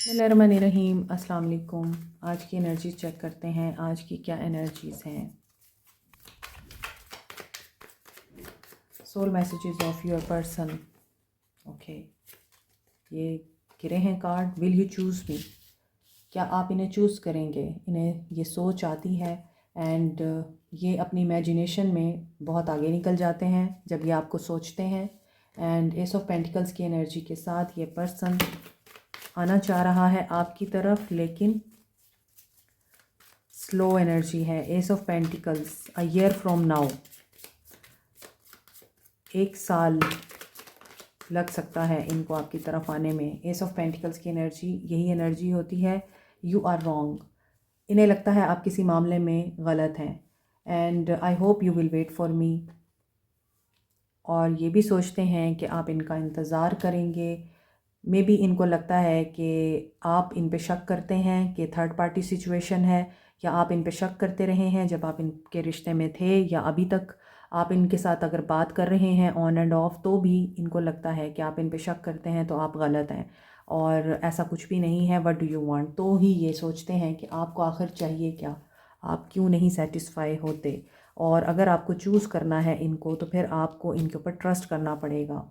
बिस्मिल्लाहिर्रहमानिर्रहीम। अस्सलाम वालेकुम। आज की एनर्जी चेक करते हैं, आज की क्या एनर्जीज़ हैं। Soul messages of your person. Okay, ये गिरे हैं card. Will you choose me? क्या आप इन्हें चूज़ करेंगे? इन्हें ये सोच आती है एंड ये अपनी इमेजिनेशन में बहुत आगे निकल जाते हैं जब ये आपको सोचते हैं। एंड एस ऑफ पेंटिकल्स की एनर्जी के साथ ये पर्सन आना चाह रहा है आपकी तरफ, लेकिन स्लो एनर्जी है। S of pentacles, a year from now, 1 साल लग सकता है इनको आपकी तरफ आने में। एस ऑफ पेंटिकल्स की एनर्जी यही एनर्जी होती है, यू आर रॉन्ग। इन्हें लगता है आप किसी मामले में गलत हैं and I hope you will wait for me. और ये भी सोचते हैं कि आप इनका इंतज़ार करेंगे। मे बी इनको लगता है कि आप इन पे शक करते हैं कि थर्ड पार्टी सिचुएशन है, या आप इन पे शक करते रहे हैं जब आप इनके रिश्ते में थे, या अभी तक आप इनके साथ अगर बात कर रहे हैं ऑन एंड ऑफ, तो भी इनको लगता है कि आप इन पे शक करते हैं तो आप गलत हैं और ऐसा कुछ भी नहीं है। What do you want? तो ही ये सोचते हैं कि आपको आखिर चाहिए क्या, आप क्यों नहीं सेटिस्फाई होते। और अगर आपको चूज़ करना है इनको तो फिर आपको इनके ऊपर ट्रस्ट करना पड़ेगा।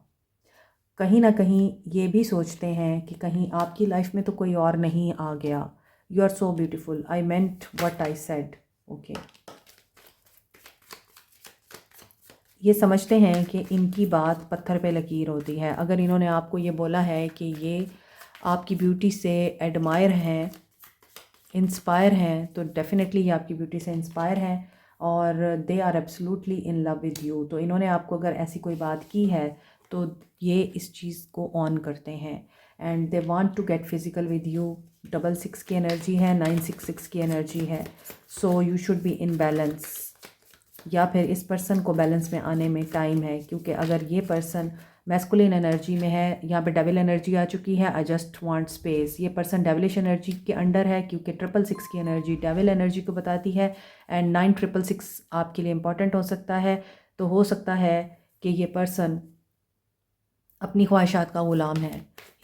कहीं ना कहीं ये भी सोचते हैं कि कहीं आपकी लाइफ में तो कोई और नहीं आ गया। You are so beautiful, I meant what I said. Okay, ये समझते हैं कि इनकी बात पत्थर पे लकीर होती है। अगर इन्होंने आपको ये बोला है कि ये आपकी ब्यूटी से एडमायर हैं, इंस्पायर हैं, तो डेफिनेटली ये आपकी ब्यूटी से इंस्पायर हैं और they are absolutely in love with you. तो इन्होंने आपको अगर ऐसी कोई बात की है तो ये इस चीज़ को ऑन करते हैं and they want to get physical with you. 666 की एनर्जी है, 966 की एनर्जी है। So you should be in balance, या फिर इस पर्सन को बैलेंस में आने में टाइम है, क्योंकि अगर ये पर्सन मैस्कुलिन एनर्जी में है, यहाँ पे डेविल एनर्जी आ चुकी है। I just want space. ये पर्सन डेविलिश एनर्जी के अंडर है, क्योंकि 666 की एनर्जी डेविल एनर्जी को बताती है एंड 9666 आपके लिए इम्पॉर्टेंट हो सकता है। तो हो सकता है कि ये पर्सन अपनी ख्वाहिशात का ग़ुलाम है।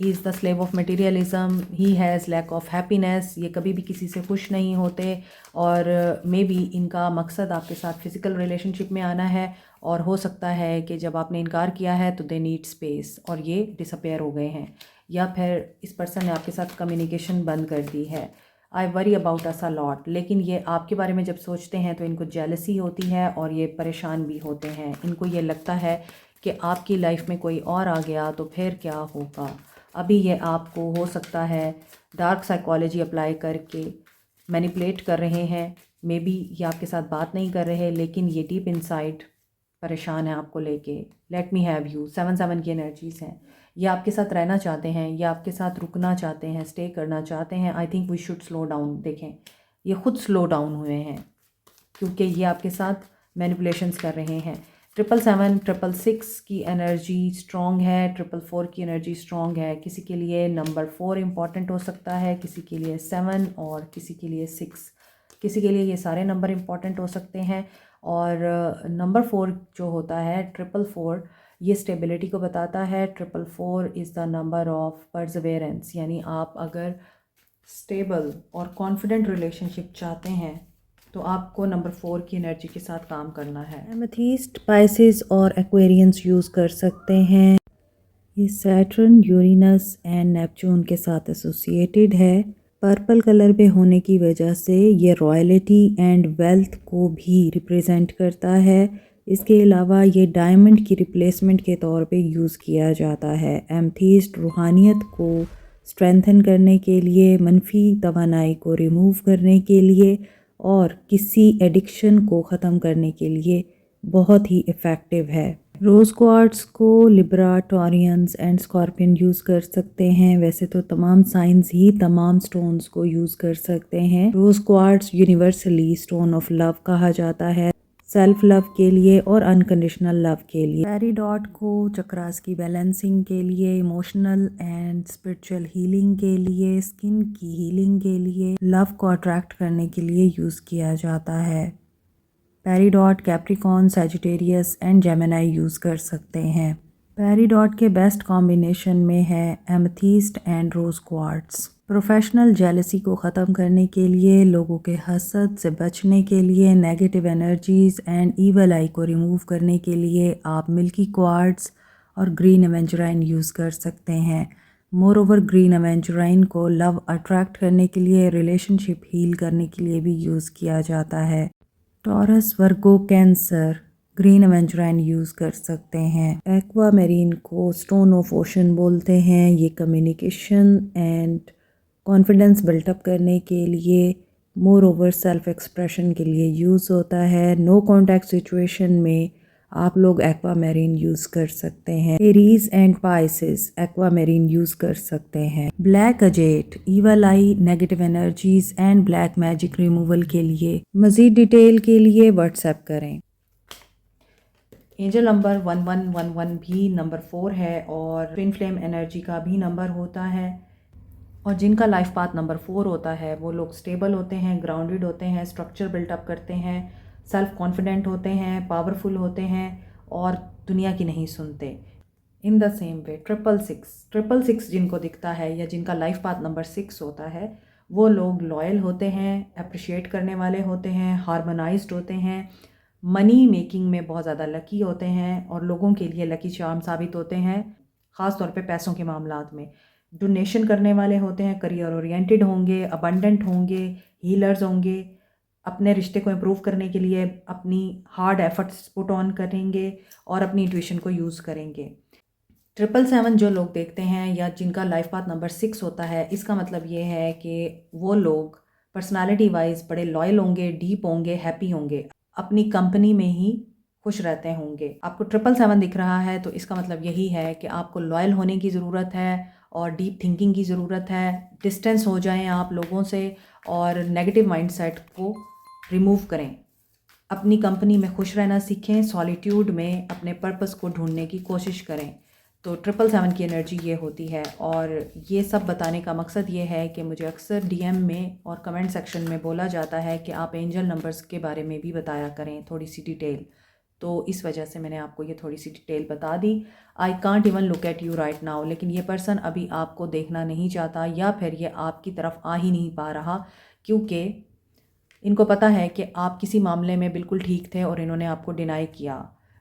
He is the slave of materialism, he has lack of happiness. ये कभी भी किसी से खुश नहीं होते और मे बी इनका मकसद आपके साथ फ़िज़िकल रिलेशनशिप में आना है। और हो सकता है कि जब आपने इनकार किया है तो दे नीड स्पेस और ये डिसअपेयर हो गए हैं, या फिर इस पर्सन ने आपके साथ कम्युनिकेशन बंद कर दी है। I worry about us a lot. लेकिन ये आपके बारे में जब सोचते हैं तो इनको जेलसी होती है और ये परेशान भी होते हैं। इनको ये लगता है कि आपकी लाइफ में कोई और आ गया तो फिर क्या होगा। अभी ये आपको हो सकता है डार्क साइकोलॉजी अप्लाई करके मैनिपुलेट कर रहे हैं। मे बी ये आपके साथ बात नहीं कर रहे, लेकिन ये डीप इनसाइड परेशान है आपको लेके। लेट मी हैव यू, 7-7 की एनर्जीज़ हैं। ये आपके साथ रहना चाहते हैं, ये आपके साथ रुकना चाहते हैं, स्टे करना चाहते हैं। I think we should slow down. देखें, ये खुद स्लो डाउन हुए हैं क्योंकि ये आपके साथ मैनिपुलेशंस कर रहे हैं। 777, 666 की एनर्जी स्ट्रॉन्ग है, 444 की एनर्जी स्ट्रॉन्ग है। किसी के लिए नंबर 4 इम्पॉर्टेंट हो सकता है, किसी के लिए 7 और किसी के लिए 6। किसी के लिए ये सारे नंबर इम्पॉर्टेंट हो सकते हैं। और नंबर 4 जो होता है 444, ये स्टेबिलिटी को बताता है। 444 इज़ द नंबर ऑफ परजवेरेंस, यानी आप अगर स्टेबल और कॉन्फिडेंट रिलेशनशिप चाहते हैं तो आपको नंबर 4 की एनर्जी के साथ काम करना है। एमेथीस्ट, पाइसेस और एक्वेरियंस यूज़ कर सकते हैं। ये सैटर्न, यूरेनस एंड नेपच्यून के साथ एसोसिएटेड है। पर्पल कलर पे होने की वजह से ये रॉयल्टी एंड वेल्थ को भी रिप्रेजेंट करता है। इसके अलावा ये डायमंड की रिप्लेसमेंट के तौर पे यूज़ किया जाता है। एमेथीस्ट रूहानियत को स्ट्रेंथन करने के लिए, मनफी तवानाई को रिमूव करने के लिए और किसी एडिक्शन को ख़त्म करने के लिए बहुत ही इफ़ेक्टिव है। रोज़ क्वार्ट्ज को Libra, Taureans and scorpion use कर सकते हैं। वैसे तो तमाम साइंस ही तमाम स्टोन्स को यूज़ कर सकते हैं। Rose quartz universally stone of love कहा जाता है, सेल्फ लव के लिए और अनकंडीशनल लव के लिए। पेरीडॉट को चक्रास की बैलेंसिंग के लिए, इमोशनल एंड स्पिरिचुअल हीलिंग के लिए, स्किन की हीलिंग के लिए, लव को अट्रैक्ट करने के लिए यूज़ किया जाता है। Peridot Capricorn, Sagittarius and Gemini use कर सकते हैं। पेरीडॉट के बेस्ट कॉम्बिनेशन में है amethyst and rose quartz. Professional jealousy को ख़त्म करने के लिए, लोगों के हसद से बचने के लिए, नेगेटिव एनर्जीज़ एंड ईवल आई को रिमूव करने के लिए आप मिल्की क्वार्ट्स और ग्रीन एवेंजराइन यूज़ कर सकते हैं। मोर ओवर ग्रीन एवेंजराइन को लव अट्रैक्ट करने के लिए, रिलेशनशिप हील करने के लिए भी यूज़ किया जाता है। टॉरस, वर्गो, कैंसर ग्रीन एवेंजराइन यूज़ कर सकते हैं। एक्वा मैरीन को स्टोन ऑफ ओशन बोलते हैं। ये कम्युनिकेशन एंड कॉन्फिडेंस बिल्टअप करने के लिए, मोर ओवर सेल्फ एक्सप्रेशन के लिए यूज़ होता है। नो कॉन्टैक्ट सिचुएशन में आप लोग एक्वा मैरीन यूज़ कर सकते हैं। Aries and Pisces aqua marine use कर सकते हैं। Black अजेट evil I, negative energies and black magic removal के लिए। मज़ीद डिटेल के लिए व्हाट्सएप करें। एंजल नंबर 1111 भी नंबर 4 है और ट्विन फ्लेम एनर्जी का भी नंबर होता है। और जिनका लाइफ पाथ नंबर 4 होता है वो लोग स्टेबल होते हैं, ग्राउंडेड होते हैं, स्ट्रक्चर बिल्टअप करते हैं, सेल्फ कॉन्फिडेंट होते हैं, पावरफुल होते हैं और दुनिया की नहीं सुनते। इन द सेम वे 666 जिनको दिखता है या जिनका लाइफ पाथ नंबर 6 होता है वो लोग लॉयल होते हैं, अप्रिशिएट करने वाले होते हैं, हार्मोनाइज्ड होते हैं, मनी मेकिंग में बहुत ज़्यादा लकी होते हैं और लोगों के लिए लकी चार्म साबित होते हैं, ख़ास तौर पे पैसों के मामलात में। डोनेशन करने वाले होते हैं, करियर ओरिएंटेड होंगे, अबंडेंट होंगे, हीलर्स होंगे, अपने रिश्ते को इम्प्रूव करने के लिए अपनी हार्ड एफर्ट्स पुट ऑन करेंगे और अपनी इंट्यूशन को यूज़ करेंगे। 777 जो लोग देखते हैं या जिनका लाइफ पाथ नंबर 6 होता है, इसका मतलब ये है कि वो लोग पर्सनालिटी वाइज बड़े लॉयल होंगे, डीप होंगे, हैप्पी होंगे, अपनी कंपनी में ही खुश रहते होंगे। आपको 777 दिख रहा है तो इसका मतलब यही है कि आपको लॉयल होने की ज़रूरत है और डीप थिंकिंग की ज़रूरत है। डिस्टेंस हो जाएं आप लोगों से और नेगेटिव माइंडसेट को रिमूव करें। अपनी कंपनी में खुश रहना सीखें, सॉलिट्यूड में अपने पर्पस को ढूंढने की कोशिश करें। तो 777 की एनर्जी ये होती है और ये सब बताने का मकसद ये है कि मुझे अक्सर डीएम में और कमेंट सेक्शन में बोला जाता है कि आप एंजल नंबर्स के बारे में भी बताया करें थोड़ी सी डिटेल। तो इस वजह से मैंने आपको ये थोड़ी सी डिटेल बता दी। I can't even look at you right now, लेकिन ये पर्सन अभी आपको देखना नहीं चाहता या फिर ये आपकी तरफ आ ही नहीं पा रहा क्योंकि इनको पता है कि आप किसी मामले में बिल्कुल ठीक थे और इन्होंने आपको डिनाई किया।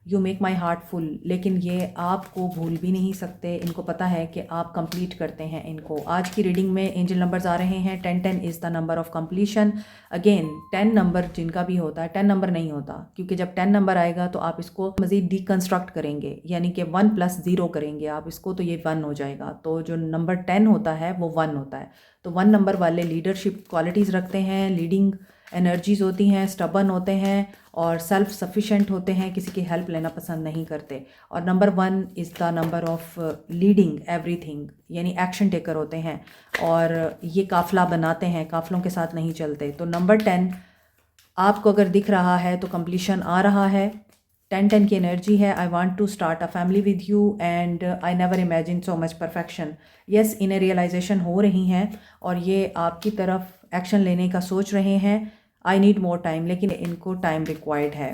You make my heart full, लेकिन ये आपको भूल भी नहीं सकते। इनको पता है कि आप कंप्लीट करते हैं इनको। आज की रीडिंग में एंजल नंबर्स आ रहे हैं 1010 is the number of completion. Again 10 number जिनका भी होता है 10 नंबर नहीं होता, क्योंकि जब 10 नंबर आएगा तो आप इसको मज़ीद डिकंस्ट्रक्ट करेंगे, यानी कि 1 + 0 करेंगे आप इसको, तो ये 1 हो जाएगा। तो जो नंबर 10 होता है वो 1 होता है। तो 1 नंबर वाले लीडरशिप क्वालिटीज़ रखते हैं, लीडिंग एनर्जीज़ होती हैं, स्टबन होते हैं और सेल्फ सफिशेंट होते हैं, किसी की हेल्प लेना पसंद नहीं करते। और number 1 is the number of leading everything, यानी एक्शन टेकर होते हैं और ये काफ़िला बनाते हैं, काफ़िलों के साथ नहीं चलते। तो नंबर 10 आपको अगर दिख रहा है तो कंप्लीशन आ रहा है। 1010 की एनर्जी है, I want to start a family with you and I never imagine so much perfection. Yes, इन्हें रियलाइजेशन हो रही हैं और ये आपकी तरफ एक्शन लेने का सोच रहे हैं। आई नीड मोर टाइम, लेकिन इनको टाइम रिक्वायर्ड है।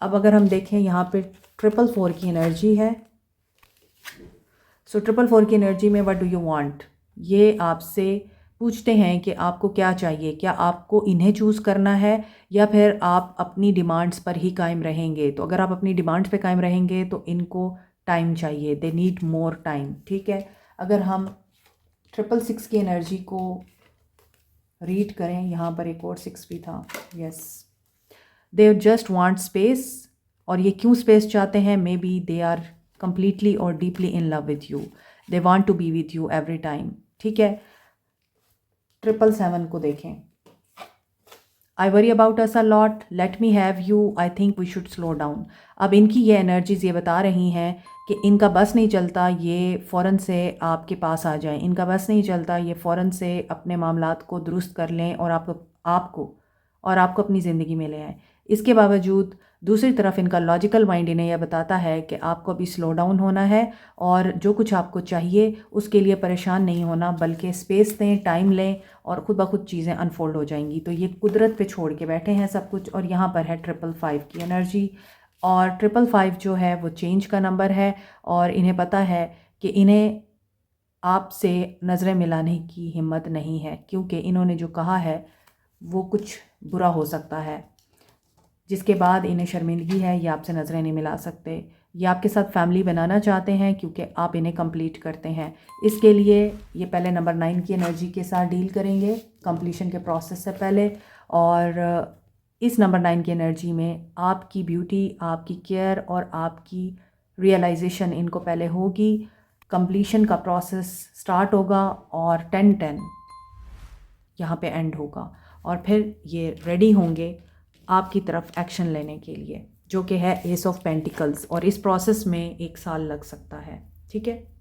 अब अगर हम देखें यहाँ पे 444 की एनर्जी है। सो 444 की एनर्जी में व्हाट डू यू वांट, ये आपसे पूछते हैं कि आपको क्या चाहिए। क्या आपको इन्हें चूज़ करना है या फिर आप अपनी डिमांड्स पर ही कायम रहेंगे। तो अगर आप अपनी डिमांड्स पे कायम रहेंगे तो इनको टाइम चाहिए, दे नीड मोर टाइम। ठीक है, अगर हम 666 की एनर्जी को रीड करें, यहाँ पर एक और 6 भी था। Yes, they just want space. और ये क्यों स्पेस चाहते हैं, maybe they are completely और deeply in love with you, they want to be with you every time। ठीक है, 777 को देखें। I worry about us a lot, let me have you, I think we should slow down। अब इनकी ये energies ये बता रही हैं कि इनका बस नहीं चलता ये फ़ौरन से आपके पास आ जाएं, इनका बस नहीं चलता ये फ़ौरन से अपने मामलात को दुरुस्त कर लें और आपको अपनी ज़िंदगी में ले आएँ। इसके बावजूद दूसरी तरफ इनका लॉजिकल माइंड इन्हें यह बताता है कि आपको अभी स्लो डाउन होना है और जो कुछ आपको चाहिए उसके लिए परेशान नहीं होना, बल्कि स्पेस दें, टाइम लें और ख़ुद ब खुद चीज़ें अनफोल्ड हो जाएंगी। तो ये कुदरत पे छोड़ के बैठे हैं सब कुछ। और यहाँ पर है 555 की एनर्जी और 555 जो है वो चेंज का नंबर है और इन्हें पता है कि इन्हें आपसे नज़रें मिलाने की हिम्मत नहीं है, क्योंकि इन्होंने जो कहा है वो कुछ बुरा हो सकता है, जिसके बाद इन्हें शर्मिंदगी है, ये आपसे नज़रें नहीं मिला सकते। ये आपके साथ फैमिली बनाना चाहते हैं क्योंकि आप इन्हें कंप्लीट करते हैं। इसके लिए ये पहले नंबर 9 की एनर्जी के साथ डील करेंगे कंप्लीशन के प्रोसेस से पहले, और इस नंबर 9 की एनर्जी में आपकी ब्यूटी, आपकी केयर और आपकी रियलाइजेशन इनको पहले होगी। कंप्लीशन का प्रोसेस स्टार्ट होगा और 10-10 यहाँ पे एंड होगा, और फिर ये रेडी होंगे आपकी तरफ एक्शन लेने के लिए, जो कि है एस ऑफ पेंटिकल्स, और इस प्रोसेस में 1 साल लग सकता है। ठीक है।